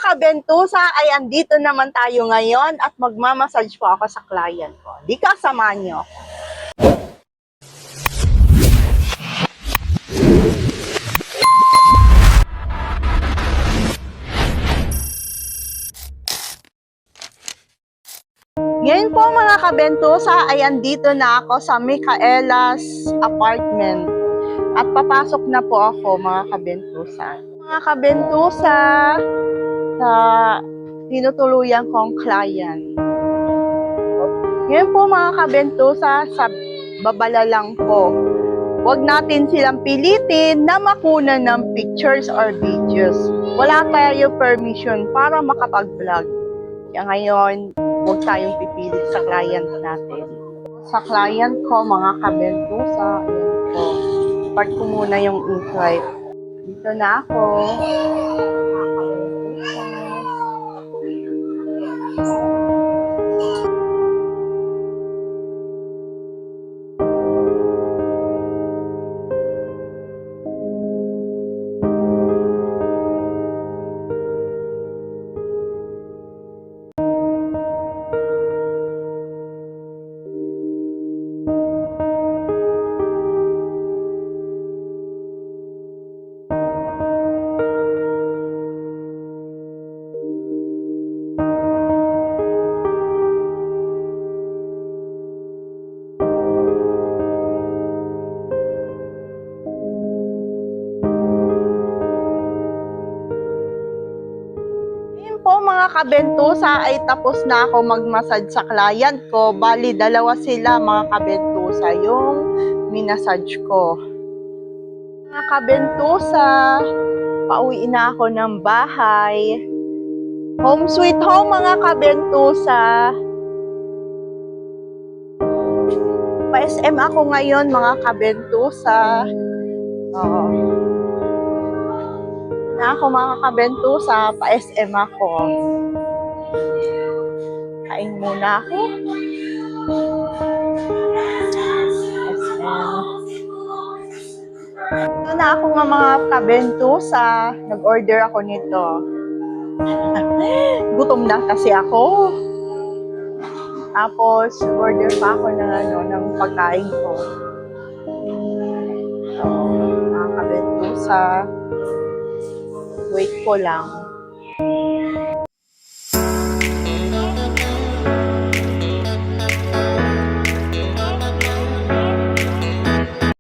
kabentusa, ay andito naman tayo ngayon at magmamassage po ako sa client ko. Di ka, samahan niyo ako. Ngayon po mga kabentusa, ay andito na ako sa Micaela's apartment. At papasok na po ako mga kabentusa. Mga kabentusa, sa tinutuluyan kong client. Ngayon po mga kabentusa, sa babala lang po. Huwag natin silang pilitin na makunan ng pictures or videos. Wala tayo permission para makapag-vlog. Kaya ngayon, huwag tayong pipilit sa client natin. Sa client ko, mga kabentusa, ayan po. Part ko muna yung e-swipe. Dito na ako. Po mga kabentusa ay tapos na ako magmassage sa client ko. Bali, dalawa sila mga kabentusa yung minasage ko. Mga kabentusa, pauwi na ako ng bahay. Home sweet home mga kabentusa. Pa-SM ako ngayon mga kabentusa. Oo. Na ako mga kabentusa, pa-SM ako. Kain muna ako. SM. Ito na ako nga mga kabentusa. Nag-order ako nito. Gutom na kasi ako. Tapos, order pa ako ng pagkain ko. So, mga kabentusa. Wait ko lang.